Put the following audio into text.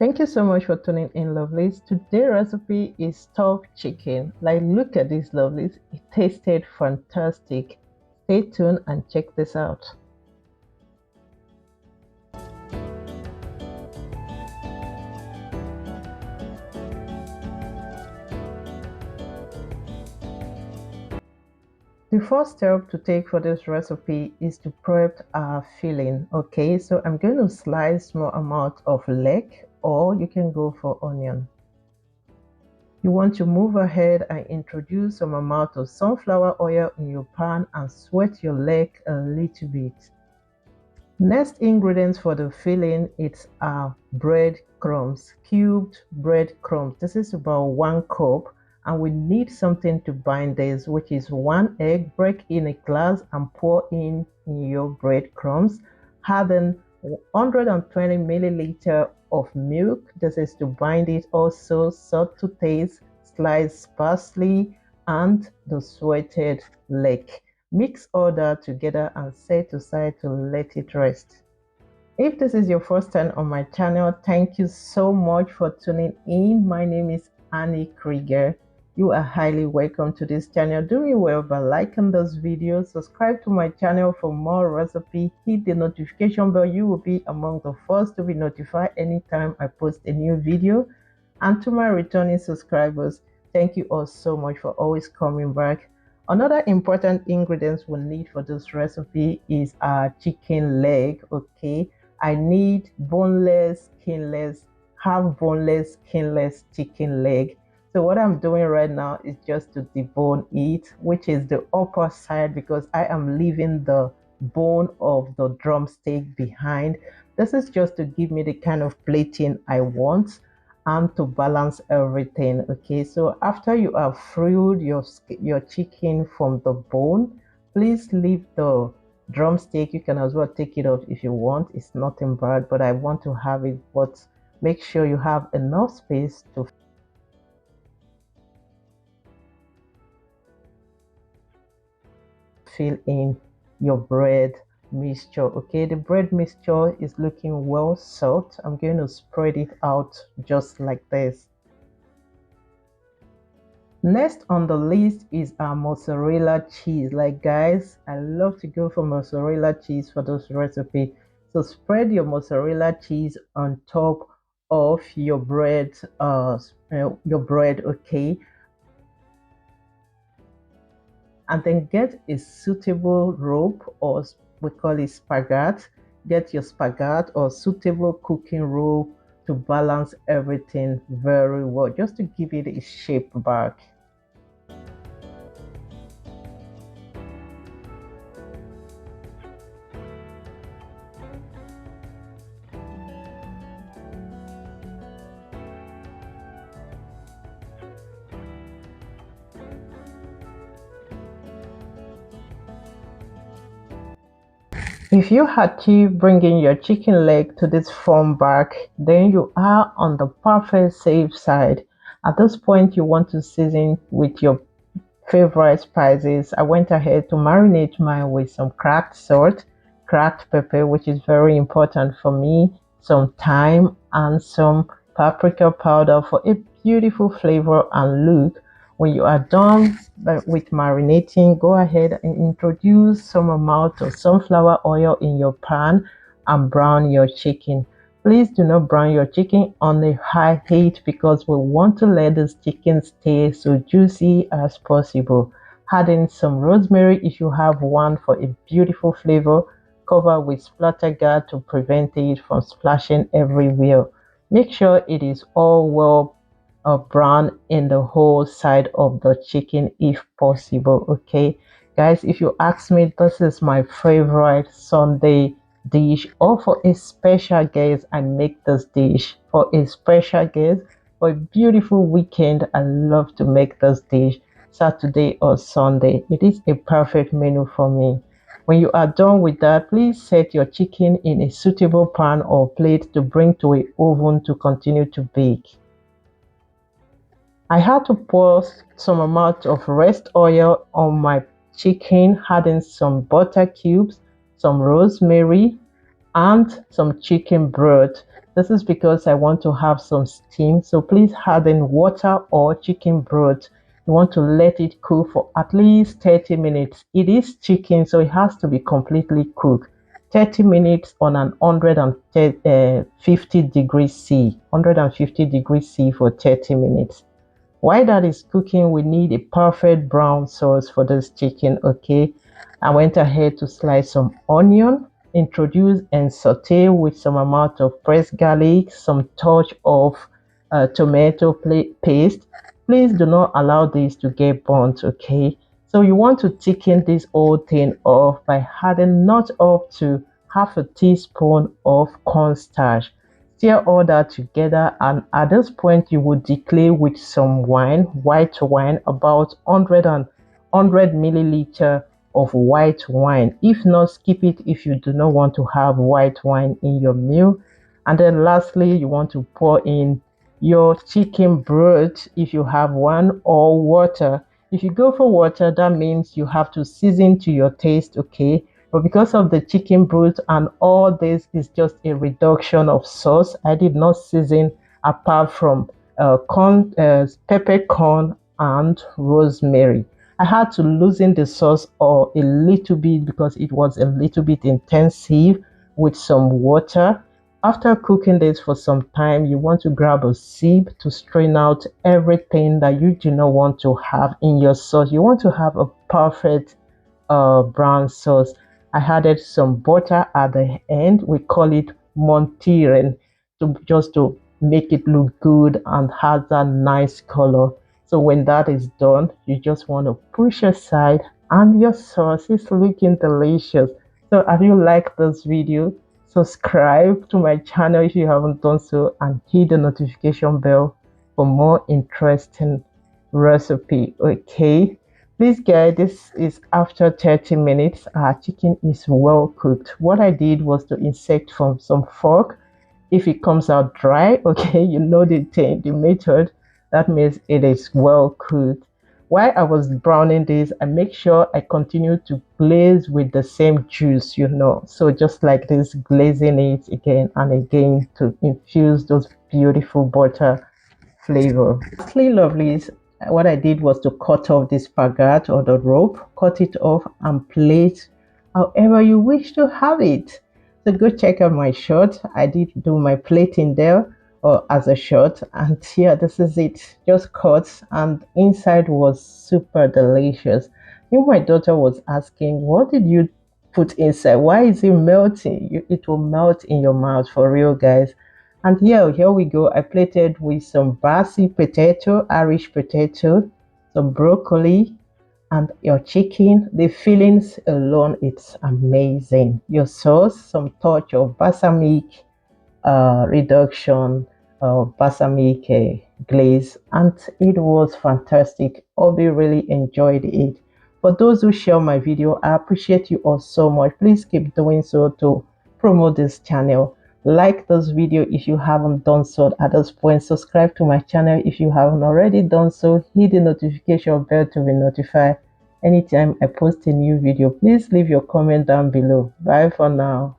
Thank you so much for tuning in, lovelies. Today's recipe is stuffed chicken. Like, look at this, lovelies. It tasted fantastic. Stay tuned and check this out. The first step to take for this recipe is to prep our filling. Okay, so I'm going to slice small amount of leg, or you can go for onion. You want to move ahead and introduce some amount of sunflower oil in your pan and sweat your leg a little bit. Next ingredients for the filling, it's bread crumbs, cubed bread crumbs. This is about 1 cup, and we need something to bind this, which is 1 egg. Break in a glass and pour in your bread crumbs. Add in 120 milliliter of milk. This is to bind it. Also salt to taste, sliced parsley, and the sweated leg. Mix all that together and set aside to let it rest. If this is your first time on my channel, thank you so much for tuning in. My name is Annie Krieger. You are highly welcome to this channel. Do me well by liking this video, subscribe to my channel for more recipe, hit the notification bell. You will be among the first to be notified anytime I post a new video. And to my returning subscribers, thank you all so much for always coming back. Another important ingredients we need for this recipe is our chicken leg. Okay, I need boneless, skinless, half boneless, skinless chicken leg. So what I'm doing right now is just to debone it, which is the upper side, because I am leaving the bone of the drumstick behind. This is just to give me the kind of plating I want and to balance everything. Okay, so after you have freed your chicken from the bone, please leave the drumstick. You can as well take it off if you want. It's nothing bad, but I want to have it. But make sure you have enough space to fill in your bread mixture. Okay, the bread mixture is looking well soaked. I'm going to spread it out just like this. Next on the list is our mozzarella cheese. Like, guys, I love to go for mozzarella cheese for this recipe. So spread your mozzarella cheese on top of your bread, okay, and then get a suitable rope, or we call it spaghetti. Get your spaghetti or suitable cooking rope to balance everything very well, just to give it a shape back. If you achieve bringing your chicken leg to this form back, then you are on the perfect safe side. At this point, you want to season with your favorite spices. I went ahead to marinate mine with some cracked salt, cracked pepper, which is very important for me, some thyme, and some paprika powder for a beautiful flavor and look. When you are done with marinating, go ahead and introduce some amount of sunflower oil in your pan and brown your chicken. Please do not brown your chicken on a high heat, because we want to let this chicken stay so juicy as possible. Add in some rosemary if you have one for a beautiful flavor. Cover with splatter guard to prevent it from splashing everywhere. Make sure it is all well brown in the whole side of the chicken if possible. Okay, guys, if you ask me, this is my favorite Sunday dish, or for a special guest I make this dish for a special guest. For a beautiful weekend, I love to make this dish. Saturday or Sunday, it is a perfect menu for me. When you are done with that, please set your chicken in a suitable pan or plate to bring to a oven to continue to bake. I had to pour some amount of rest oil on my chicken, adding some butter cubes, some rosemary, and some chicken broth. This is because I want to have some steam. So please add in water or chicken broth. You want to let it cook for at least 30 minutes. It is chicken, so it has to be completely cooked. 30 minutes on an 150 degrees C. 150 degrees C for 30 minutes. While that is cooking, we need a perfect brown sauce for this chicken. Okay, I went ahead to slice some onion, introduce and saute with some amount of pressed garlic, some touch of tomato paste. Please do not allow this to get burnt. Okay, so you want to thicken this whole thing off by adding not up to half a teaspoon of cornstarch. Stir all that together, and at this point you would declare with some wine, white wine, about 100 milliliter of white wine. If not, skip it if you do not want to have white wine in your meal. And then lastly, you want to pour in your chicken broth if you have one, or water. If you go for water, that means you have to season to your taste. Okay, but because of the chicken broth and all this is just a reduction of sauce, I did not season apart from peppercorn and rosemary. I had to loosen the sauce or a little bit because it was a little bit intensive with some water. After cooking this for some time, you want to grab a sieve to strain out everything that you do not want to have in your sauce. You want to have a perfect brown sauce. I added some butter at the end. We call it mozzarella, to just to make it look good and has a nice color. So when that is done, you just want to push aside and your sauce is looking delicious. So if you like this video, subscribe to my channel if you haven't done so, and hit the notification bell for more interesting recipe. Okay, please guys, this is after 30 minutes. Our chicken is well cooked. What I did was to insert from some fork. If it comes out dry, okay, you know the method. That means it is well cooked. While I was browning this, I make sure I continue to glaze with the same juice, so just like this, glazing it again and again to infuse those beautiful butter flavor. Lastly, lovelies, what I did was to cut off this spaghetti or the rope, cut it off and plate however you wish to have it. So go check out my shot. I did do my plating there or as a shot, and here this is it, just cut, and inside was super delicious. My daughter was asking, what did you put inside? Why is it melting? It will melt in your mouth for real, guys. And here we go. I plated with some basil potato, Irish potato, some broccoli, and your chicken. The fillings alone, it's amazing. Your sauce, some touch of balsamic reduction of balsamic glaze, and it was fantastic. Obi really enjoyed it. For those who share my video, I appreciate you all so much. Please keep doing so to promote this channel. Like this video if you haven't done so at this point. Subscribe to my channel if you haven't already done so. Hit the notification bell to be notified anytime I post a new video. Please leave your comment down below. Bye for now.